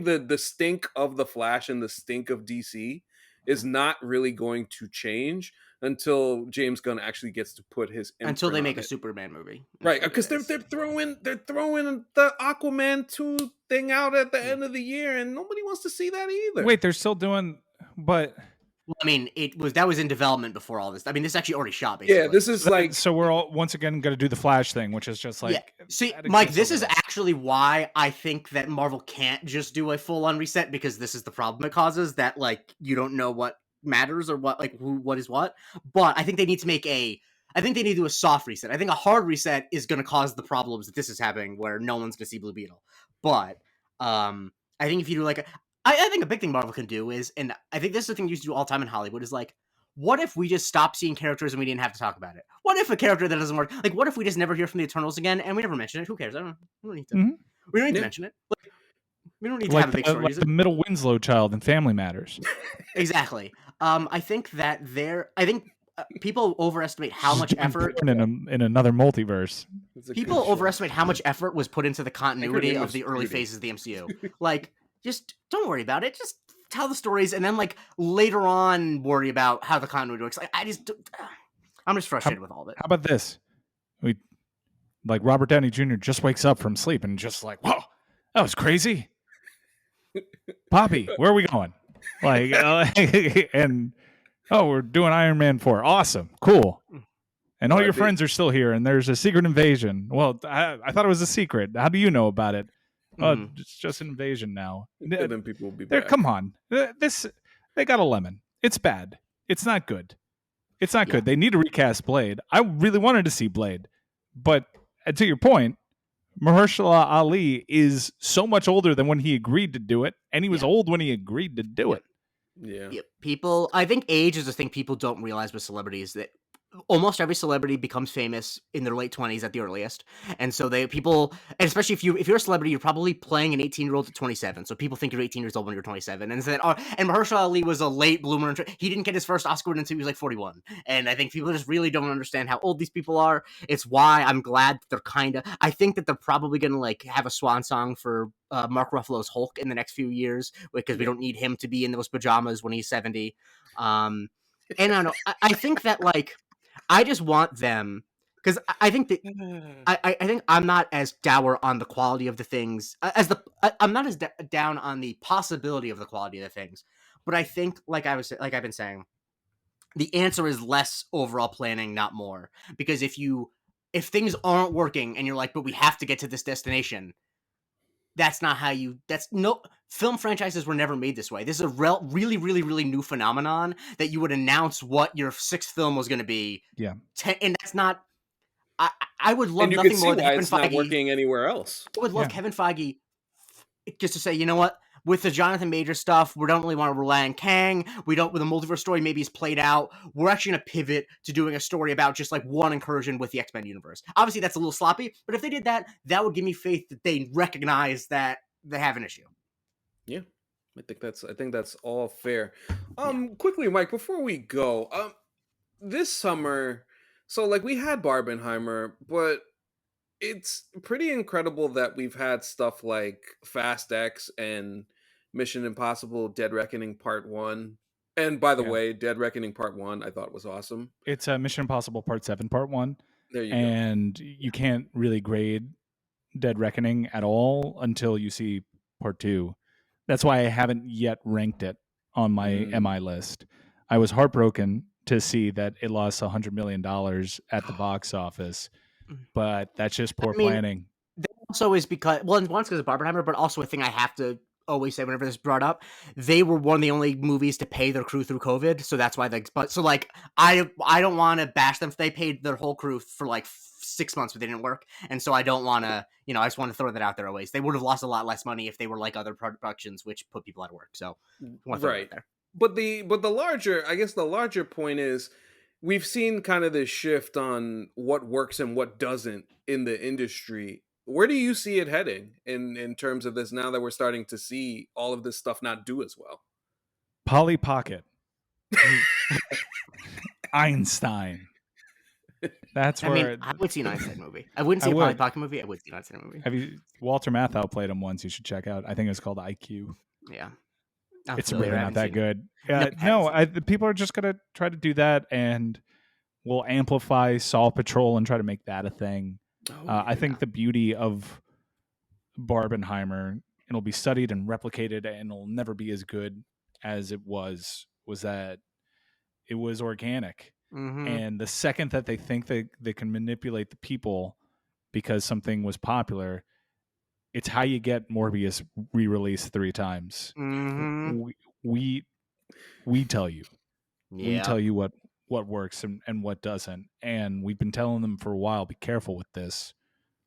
the stink of the Flash and the stink of DC is not really going to change until James Gunn actually gets to put his until they make a Superman movie, right? Because they're throwing the Aquaman 2 thing out at the end of the year, and nobody wants to see that either. Wait, they're still doing, but well, I mean, that was in development before all this. I mean, this is actually already shot. Basically, yeah, this is like so we're all once again going to do the Flash thing, which is just like See, Mike, this is actually why I think that Marvel can't just do a full-on reset, because this is the problem it causes, that like you don't know what matters or what is what. But I think they need to make I think they need to do a soft reset. I think a hard reset is going to cause the problems that this is having, where no one's going to see Blue Beetle. But I think if you do like, I think a big thing Marvel can do is, and I think this is the thing you used to do all the time in Hollywood, is like, what if we just stopped seeing characters and we didn't have to talk about it? What if a character that doesn't work, like, what if we just never hear from the Eternals again and we never mention it? Who cares? We don't need to. Mhm. We don't need to Yeah. mention it. Like, we don't need to have a big story. Like the middle Winslow child in Family Matters. Exactly. I think that people overestimate how much effort. in another multiverse. People overestimate how much effort was put into the continuity of the early Beauty. phases of the MCU. Like, just don't worry about it. Just tell the stories, and then like later on, worry about how the continuity works. Like, I'm just frustrated with all of it. How about this? Like Robert Downey Jr. just wakes up from sleep and just like, whoa, that was crazy. Poppy, where are we going? Like, and we're doing Iron Man 4. Awesome, cool. And all your friends are still here, and there's a secret invasion. Well, I thought it was a secret. How do you know about it? It's just an invasion now. And then people will be back. Come on, they got a lemon. It's bad. It's not good. It's not good. They need to recast Blade. I really wanted to see Blade, but to your point, Mahershala Ali is so much older than when he agreed to do it, and he was old when he agreed to do it. Yeah. People, I think age is a thing people don't realize with celebrities, that almost every celebrity becomes famous in their late 20s at the earliest. And so and especially if you're a celebrity, you're probably playing an 18-year-old at 27. So people think you're 18 years old when you're 27. And Mahershala Ali was a late bloomer. He didn't get his first Oscar until he was like 41. And I think people just really don't understand how old these people are. It's why I'm glad that I think that they're probably going to like have a swan song for Mark Ruffalo's Hulk in the next few years, because we don't need him to be in those pajamas when he's 70. And I don't know, I think that like, I just want them, because I think that I think I'm not as dour on the quality of the things I'm not as down on the possibility of the quality of the things, but I think like I've been saying, the answer is less overall planning, not more. Because if things aren't working and you're like, but we have to get to this destination, that's not how film franchises were never made this way. This is a really, really, really new phenomenon that you would announce what your sixth film was going to be. Yeah. And that's not, I would love and you nothing can see more than why Kevin it's not Feige. working anywhere else. I would love Kevin Feige just to say, you know what? With the Jonathan Major stuff, we don't really want to rely on Kang. With the multiverse story maybe is played out, we're actually going to pivot to doing a story about just like one incursion with the X-Men universe. Obviously, that's a little sloppy, but if they did that, that would give me faith that they recognize that they have an issue. Yeah, I think that's all fair. Quickly, Mike, before we go, this summer, so like we had Barbenheimer, but it's pretty incredible that we've had stuff like Fast X and Mission Impossible Dead Reckoning Part 1. And by the way, Dead Reckoning Part 1 I thought was awesome. It's Mission Impossible Part 7 Part 1. There you go. And you can't really grade Dead Reckoning at all until you see Part 2. That's why I haven't yet ranked it on my MI list. I was heartbroken to see that it lost $100 million at the box office. But that's just poor planning. That also is because, once because of Barbenheimer, but also a thing I have to always say whenever this is brought up, they were one of the only movies to pay their crew through COVID, so that's why I don't want to bash them if they paid their whole crew for like 6 months but they didn't work, and so I don't want to, I just want to throw that out there always. They would have lost a lot less money if they were like other productions which put people out of work, so I want to throw it there. But the larger point is, we've seen kind of this shift on what works and what doesn't in the industry. Where do you see it heading in terms of this now that we're starting to see all of this stuff not do as well? Polly Pocket. Einstein. That's where I would see an Einstein movie. I wouldn't see a Polly Pocket movie. I would see an Einstein movie. Walter Matthau played him once. You should check out. I think it's called IQ. Yeah. It's really not that good. No, people are just going to try to do that, and we'll amplify Saw Patrol and try to make that a thing. I think the beauty of Barbenheimer, it'll be studied and replicated, and it'll never be as good as it was that it was organic. Mm-hmm. And the second that they think they can manipulate the people because something was popular, it's how you get Morbius re-released 3 times. Mm-hmm. We tell you. Yeah. We tell you what what works and what doesn't. And we've been telling them for a while, be careful with this.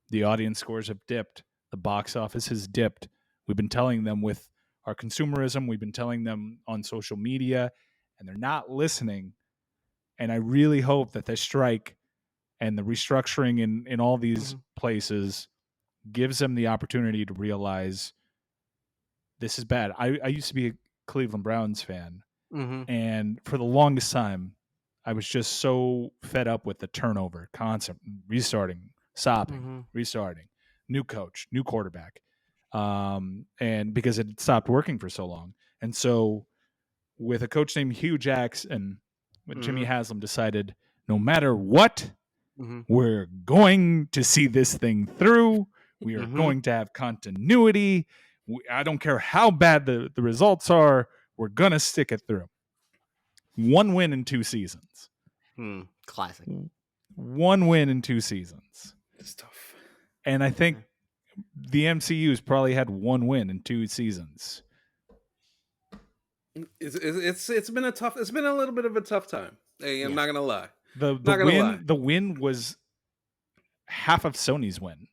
The audience scores have dipped. The box office has dipped. We've been telling them with our consumerism. We've been telling them on social media, and they're not listening. And I really hope that the strike and the restructuring in all these places gives them the opportunity to realize this is bad. I used to be a Cleveland Browns fan, and for the longest time, I was just so fed up with the turnover, constant restarting, stopping, restarting, new coach, new quarterback, and because it stopped working for so long. And so with a coach named Hugh Jackson, when Jimmy Haslam decided, no matter what, we're going to see this thing through. We are going to have continuity. I don't care how bad the results are. We're going to stick it through. 1 win in 2 seasons. Classic. 1 win in 2 seasons. It's tough. And I think the MCU's probably had 1 win in 2 seasons. It's been a tough. It's been a little bit of a tough time. Hey, I'm not gonna lie. The win was half of Sony's win.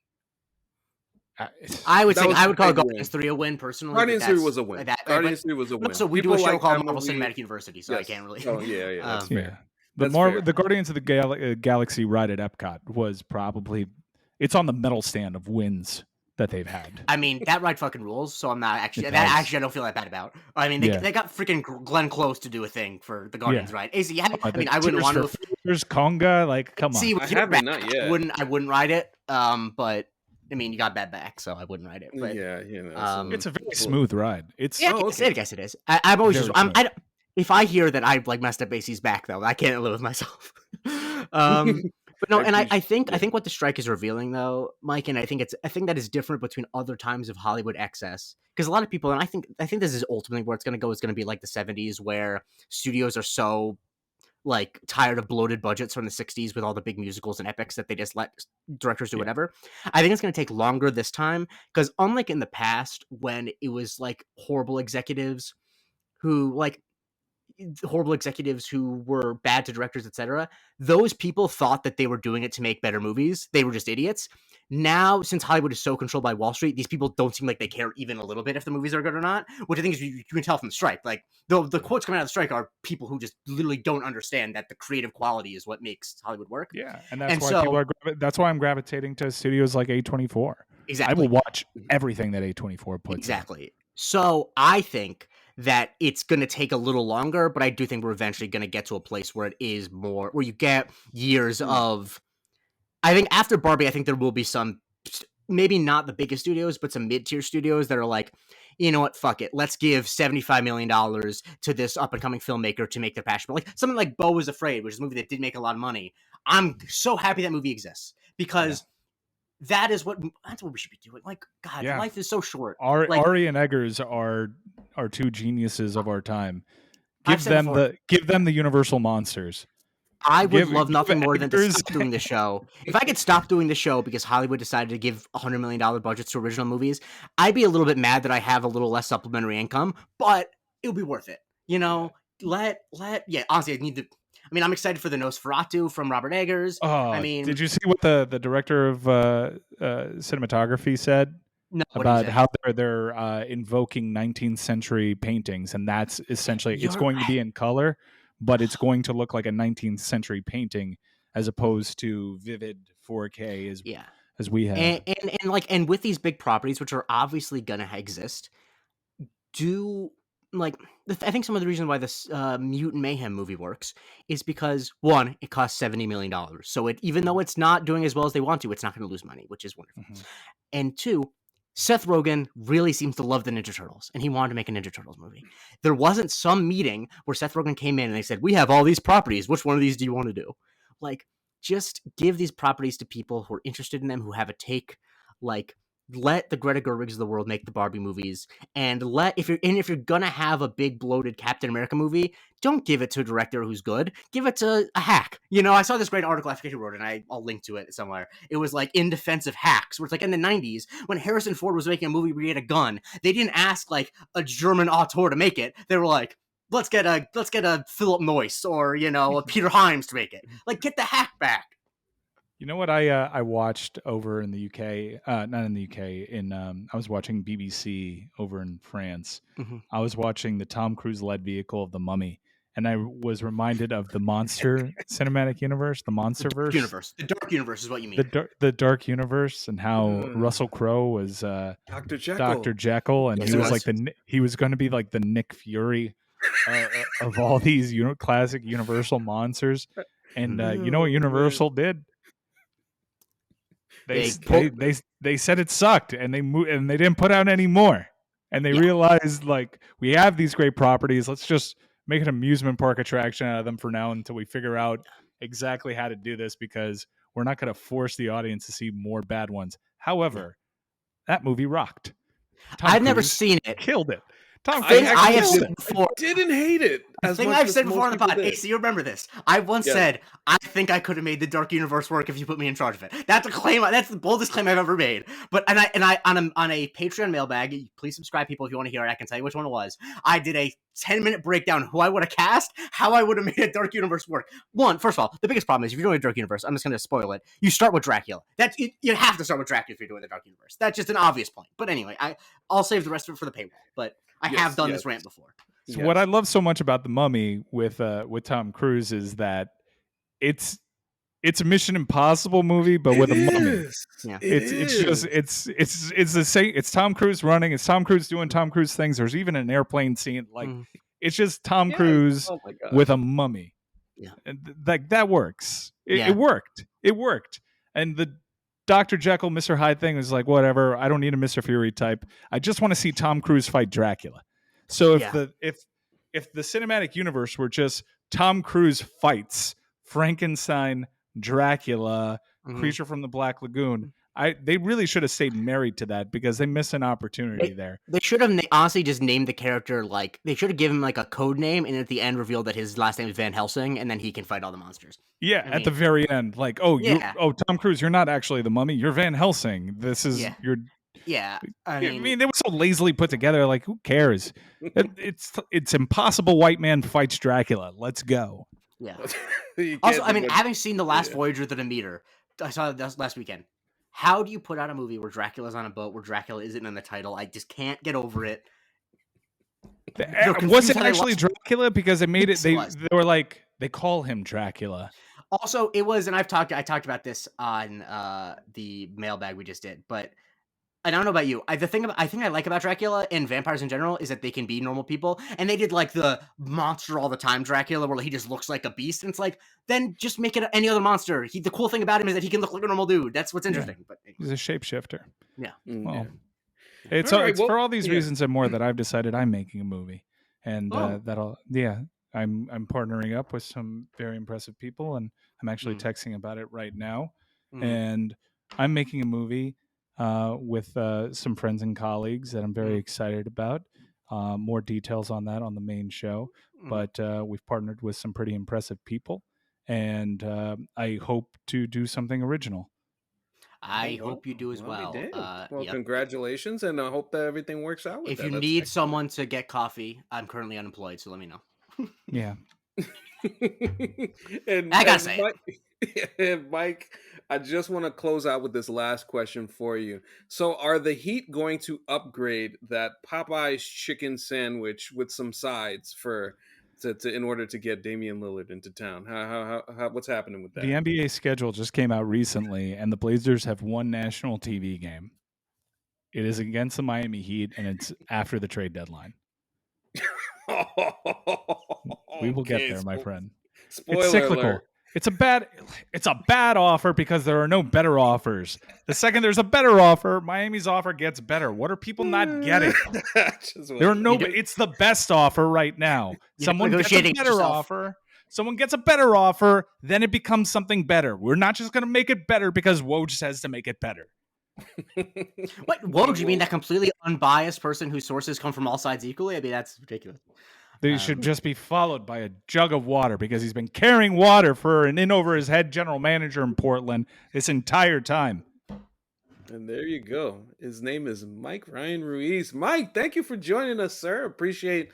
I would call Guardians 3 a win personally. Guardians 3 was a win. Guardians 3 was a win. So we do a show called Marvel Cinematic University, so I can't really. Oh yeah, that's fair. The Guardians of the Galaxy ride at Epcot was probably it's on the medal stand of wins that they've had. I mean, that ride fucking rules, so I'm not actually I don't feel that bad about. I mean, they got freaking Glenn Close to do a thing for the Guardians ride. I wouldn't want to. There's Conga, like come on. See, I haven't not yet. I wouldn't ride it. But I mean, you got bad back, so I wouldn't ride it. But, it's a very smooth ride. I guess it is. I'm always if I hear that I like messed up AC's back though, I can't live with myself. But no, and I think what the strike is revealing though, Mike, and I think that is different between other times of Hollywood excess, because a lot of people, and I think this is ultimately where it's going to go. It's going to be like the 70s, where studios are so like tired of bloated budgets from the 60s with all the big musicals and epics that they just let directors do whatever. I think it's going to take longer this time, because unlike in the past when it was like horrible executives who were bad to directors, etc., those people thought that they were doing it to make better movies. They were just idiots. Now, since Hollywood is so controlled by Wall Street, these people don't seem like they care even a little bit if the movies are good or not, which I think is you can tell from the strike. Like the quotes coming out of the strike are people who just literally don't understand that the creative quality is what makes Hollywood work. Yeah, and that's why I'm gravitating to studios like A24. Exactly. I will watch everything that A24 puts. Exactly. So I think that it's going to take a little longer, but I do think we're eventually going to get to a place where it is more, where you get years of, I think after Barbie, I think there will be some, maybe not the biggest studios, but some mid-tier studios that are like, you know what, fuck it. Let's give $75 million to this up-and-coming filmmaker to make their passion. Like something like Beau Was Afraid, which is a movie that did make a lot of money. I'm so happy that movie exists, because that's what we should be doing. Like, God, life is so short. Ari and Eggers are 2 geniuses of our time. Give them the Universal monsters. I would love nothing more than to stop doing the show. If I could stop doing the show because Hollywood decided to give $100 million budgets to original movies, I'd be a little bit mad that I have a little less supplementary income, but it would be worth it. You know, honestly, I'm excited for the Nosferatu from Robert Eggers. Did you see what the director of cinematography said? No, about how they're invoking 19th century paintings, and that's essentially it's going to be in color, but it's going to look like a 19th century painting as opposed to vivid 4K as we have. And with these big properties, which are obviously gonna exist, I think some of the reason why this Mutant Mayhem movie works is because, one, it costs $70 million. So even though it's not doing as well as they want to, it's not going to lose money, which is wonderful. And 2, Seth Rogen really seems to love the Ninja Turtles, and he wanted to make a Ninja Turtles movie. There wasn't some meeting where Seth Rogen came in and they said, we have all these properties. Which one of these do you want to do? Like, just give these properties to people who are interested in them, who have a take. Like, let the Greta Gerwigs of the world make the Barbie movies, and if you're gonna have a big bloated Captain America movie, don't give it to a director who's good. Give it to a hack. You know, I saw this great article, I forget who wrote it, and I'll link to it somewhere. It was like in defense of hacks, where it's like in the 90s when Harrison Ford was making a movie where he had a gun, they didn't ask like a German auteur to make it. They were like, let's get a Philip Noyce or a Peter Hyams to make it. Like, get the hack back. You know what I watched over in the UK? Not in the UK. I was watching BBC over in France. Mm-hmm. I was watching the Tom Cruise led vehicle of the Mummy, and I was reminded of the Monster cinematic universe, the Monsterverse, The Dark Universe is what you mean. the Dark Universe, and how Russell Crowe was Dr. Jekyll. Dr. Jekyll, and Yes, he he was was. like he was going to be like the Nick Fury of all these classic Universal monsters. And you know what Universal did? They said it sucked, and they moved, and they didn't put out any more. And they realized, like, we have these great properties. Let's just make an amusement park attraction out of them for now until we figure out exactly how to do this, because we're not going to force the audience to see more bad ones. However, that movie rocked. I've never seen it. Killed it. Tom Thing Cruise I have said before. Didn't hate it. The thing I've said before on the pod. AC, you remember this? I once said, I think I could have made the Dark Universe work if you put me in charge of it. That's a claim. That's the boldest claim I've ever made. But on a Patreon mailbag, please subscribe, people, if you want to hear it. I can tell you which one it was. I did a 10-minute breakdown who I would have cast, how I would have made a Dark Universe work. First of all, the biggest problem is if you're doing a Dark Universe, I'm just going to spoil it. You start with Dracula. You have to start with Dracula if you're doing the Dark Universe. That's just an obvious point. But anyway, I'll save the rest of it for the paywall. But I have done this rant before. So what I love so much about The Mummy with Tom Cruise is that it's a Mission Impossible movie, but with a mummy. Yeah. It's the same. It's Tom Cruise running. It's Tom Cruise doing Tom Cruise things. There's even an airplane scene. Like it's just Tom Cruise with a mummy. Yeah, and like that works. It worked. It worked. And the Dr. Jekyll, Mr. Hyde thing was like, whatever. I don't need a Mr. Fury type. I just want to see Tom Cruise fight Dracula. So if the cinematic universe were just Tom Cruise fights Frankenstein, Dracula, Creature from the Black Lagoon, they really should have stayed married to that, because they missed an opportunity there. They should have honestly just named the character, like, they should have given him like a code name, and at the end revealed that his last name is Van Helsing, and then he can fight all the monsters. Yeah, at the very end, like, Tom Cruise, you're not actually the Mummy, you're Van Helsing. This is your. Yeah, I mean, they were so lazily put together. Like, who cares? It's impossible. White man fights Dracula. Let's go. Yeah. Also, I mean, having seen the last Voyager to the Meter, I saw that last weekend. How do you put out a movie where Dracula's on a boat, where Dracula isn't in the title? I just can't get over it. Was it actually Dracula? Because they made it. They were like, they call him Dracula. Also, it was, and I talked about this on the mailbag we just did, but I don't know about you. I think I like about Dracula and vampires in general is that they can be normal people, and they did like the monster all the time Dracula, where he just looks like a beast, and it's like, then just make it any other monster. The cool thing about him is that he can look like a normal dude. That's what's interesting. Yeah. But he's a shapeshifter. Yeah. Well, it's for all these reasons and more that I've decided I'm making a movie, and I'm partnering up with some very impressive people, and I'm actually texting about it right now, and I'm making a movie with some friends and colleagues that I'm very excited about. More details on that on the main show, but we've partnered with some pretty impressive people, and I hope to do something original. I hope you do as well. Congratulations, and I hope that everything works out. If you need someone to get coffee, I'm currently unemployed, so let me know. Yeah. And I gotta say it. Mike, I just want to close out with this last question for you. So are the Heat going to upgrade that Popeye's chicken sandwich with some sides in order to get Damian Lillard into town? How what's happening with that? The NBA schedule just came out recently, and the Blazers have one national TV game. It is against the Miami Heat, and it's after the trade deadline. We will get there, my friend. Spoiler it's cyclical. Alert. It's a bad offer because there are no better offers. The second there's a better offer, Miami's offer gets better. What are people not getting? There are no. It's the best offer right now. Someone gets a better offer. Someone gets a better offer. Then it becomes something better. We're not just going to make it better because Woj says to make it better. What, Woj? You mean that completely unbiased person whose sources come from all sides equally? I mean, that's ridiculous. They should just be followed by a jug of water, because he's been carrying water for an in-over-his-head general manager in Portland this entire time. And there you go. His name is Mike Ryan Ruiz. Mike, thank you for joining us, sir. Appreciate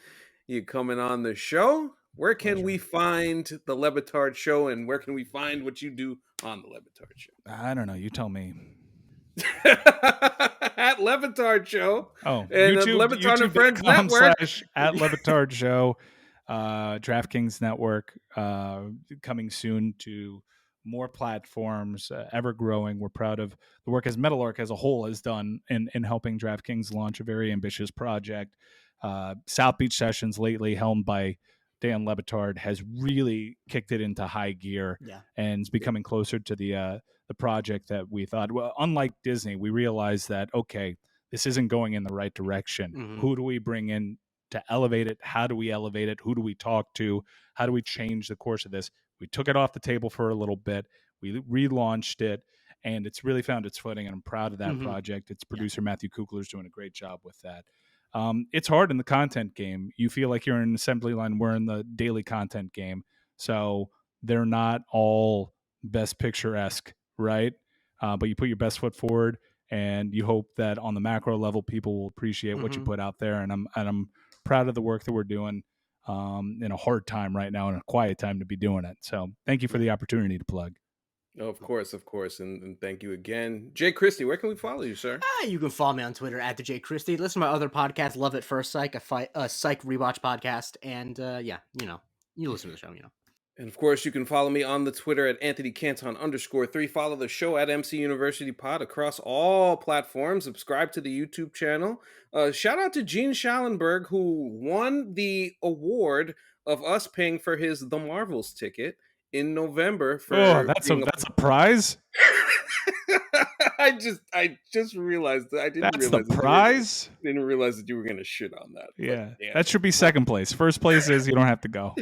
you coming on the show. Where can Pleasure. we find the Levitard Show, and where can we find what you do on the Levitard Show? I don't know. You tell me. At Levitard Show. Oh, And YouTube, Levitard and Friends Network. YouTube.com/at Levitard Show. DraftKings Network coming soon to more platforms, ever growing. We're proud of the work as Meadowlark as a whole has done in helping DraftKings launch a very ambitious project. South Beach Sessions, lately helmed by Dan Levitard, has really kicked it into high gear and is becoming closer to the project that we thought. Well, unlike Disney, we realized that, okay, this isn't going in the right direction. Mhm. Who do we bring in to elevate it? How do we elevate it? Who do we talk to? How do we change the course of this? We took it off the table for a little bit. We relaunched it, and it's really found its footing, and I'm proud of that project. Its producer, Matthew Kukler, is doing a great job with that. It's hard in the content game. You feel like you're in an assembly line. We're in the daily content game. So they're not all best picture-esque, right? But you put your best foot forward, and you hope that on the macro level, people will appreciate what you put out there. And I'm proud of the work that we're doing in a hard time right now, in a quiet time to be doing it. So thank you for the opportunity to plug. Of course. And thank you again. Jay Christie, where can we follow you, sir? You can follow me on Twitter at the Jay Christie. Listen to my other podcast, Love at First Psych, a psych rewatch podcast. And you listen to the show, And of course, you can follow me on the Twitter at AnthonyCanton_3. Follow the show at MC University Pod across all platforms. Subscribe to the YouTube channel. Shout out to Gene Schallenberg, who won the award of us paying for his The Marvels ticket in November. That's a prize? I just realized that I didn't That's realize the prize? Didn't realize that you were going to shit on that. Yeah, that should be second place. First place is you don't have to go.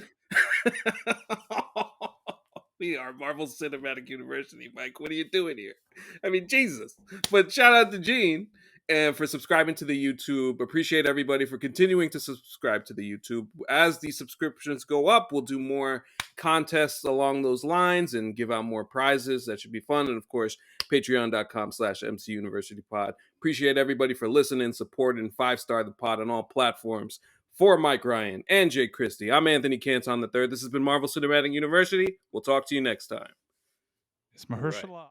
We are Marvel Cinematic University, Mike. What are you doing here? I mean, Jesus. But shout out to Gene and for subscribing to the YouTube. Appreciate everybody for continuing to subscribe to the YouTube. As the subscriptions go up, we'll do more contests along those lines and give out more prizes. That should be fun. And of course, patreon.com/MC University Pod. Appreciate everybody for listening, supporting, 5-star the pod on all platforms. For Mike Ryan and Jay Christie, I'm Anthony Canton III. This has been Marvel Cinematic University. We'll talk to you next time. It's Mahershala.